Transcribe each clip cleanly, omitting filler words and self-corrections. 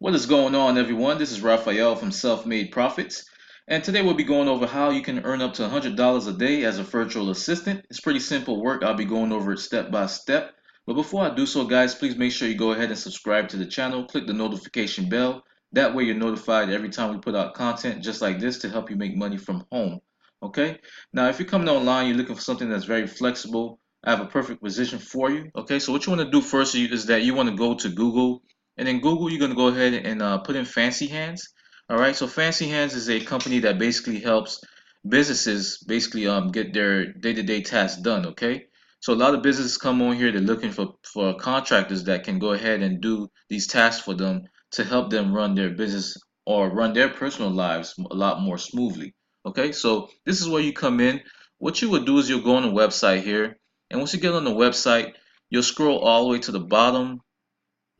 What is going on, everyone? This is Raphael from SelfMade Profits, and today we'll be going over how you can earn up to $100 a day as a virtual assistant. It's pretty simple work. I'll be going over it step by step. But before I do so, guys, please make sure you go ahead and subscribe to the channel. Click the notification bell. That way you're notified every time we put out content just like this to help you make money from home. Okay? Now, if you're coming online, you're looking for something that's very flexible, I have a perfect position for you. Okay, so what you want to do first is that you want to go to Google, and in Google, you're going to go ahead and put in Fancy Hands. All right, so Fancy Hands is a company that basically helps businesses basically get their day-to-day tasks done. Okay, so a lot of businesses come on here. They're looking for contractors that can go ahead and do these tasks for them to help them run their business or run their personal lives a lot more smoothly. Okay, so this is where you come in. What you would do is you'll go on the website here, and once you get on the website, you'll scroll all the way to the bottom.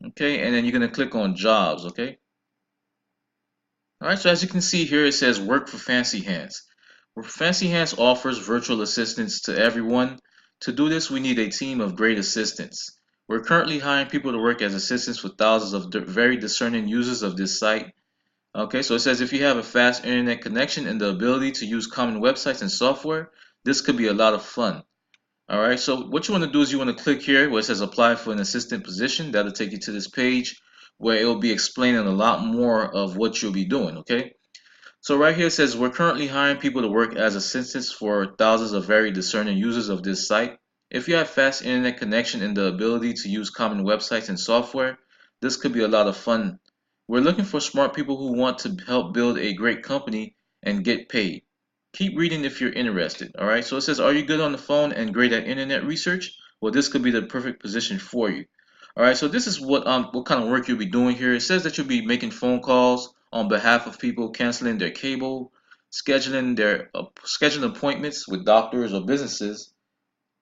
Okay, and then you're going to click on jobs. Okay, all right, so as you can see here, it says work for Fancy Hands. Where Fancy Hands offers virtual assistants to everyone. To do this, we need a team of great assistants. We're currently hiring people to work as assistants for thousands of very discerning users of this site. Okay, so it says if you have a fast internet connection and the ability to use common websites and software, this could be a lot of fun. All right, so what you want to do is you want to click here where it says apply for an assistant position. That'll take you to this page where it will be explaining a lot more of what you'll be doing. Okay, so right here it says we're currently hiring people to work as assistants for thousands of very discerning users of this site. If you have fast internet connection and the ability to use common websites and software, this could be a lot of fun. We're looking for smart people who want to help build a great company and get paid. Keep reading if you're interested. All right, so it says, are you good on the phone and great at internet research? Well, this could be the perfect position for you. All right, so this is what kind of work you'll be doing here. It says that you'll be making phone calls on behalf of people, canceling their cable, scheduling appointments with doctors or businesses.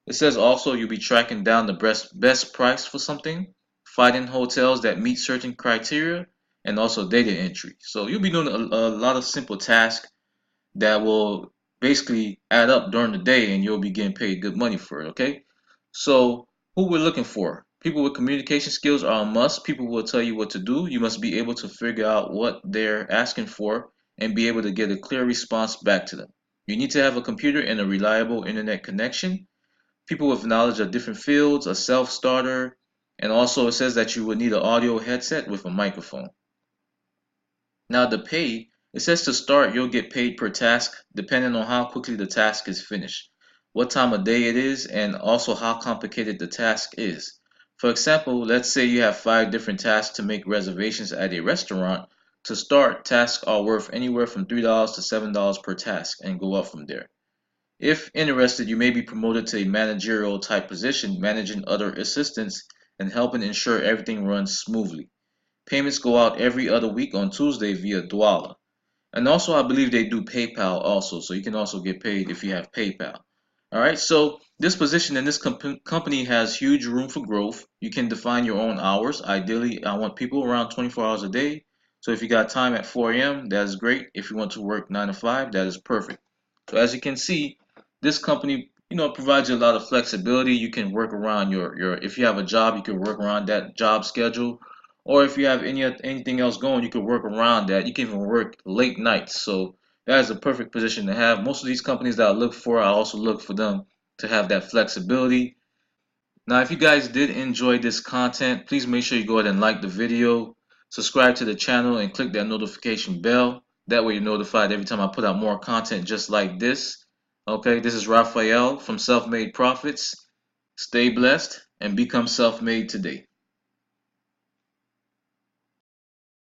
It says also you'll be tracking down the best price for something, finding hotels that meet certain criteria, and also data entry. So you'll be doing a lot of simple tasks that will basically add up during the day, and you'll be getting paid good money for it. Okay, so who we're looking for: people with communication skills are a must. People will tell you what to do. You must be able to figure out what they're asking for and be able to get a clear response back to them. You need to have a computer and a reliable internet connection. People with knowledge of different fields, a self-starter, and also it says that you will need an audio headset with a microphone. Now the pay, it says to start you'll get paid per task depending on how quickly the task is finished, what time of day it is, and also how complicated the task is. For example, let's say you have 5 different tasks to make reservations at a restaurant. To start, tasks are worth anywhere from $3 to $7 per task and go up from there. If interested, you may be promoted to a managerial type position, managing other assistants and helping ensure everything runs smoothly. Payments go out every other week on Tuesday via Dwala. And also, I believe they do PayPal also, so you can also get paid if you have PayPal. All right, so this position in this company has huge room for growth. You can define your own hours. Ideally, I want people around 24 hours a day. So if you got time at 4 a.m., that is great. If you want to work 9 to 5, that is perfect. So as you can see, this company, provides you a lot of flexibility. You can work around your if you have a job, you can work around that job schedule. Or if you have anything else going, you can work around that. You can even work late nights. So that is a perfect position to have. Most of these companies that I look for, I also look for them to have that flexibility. Now, if you guys did enjoy this content, please make sure you go ahead and like the video, subscribe to the channel, and click that notification bell. That way you're notified every time I put out more content just like this. Okay, this is Raphael from Self-Made Profits. Stay blessed and become self-made today.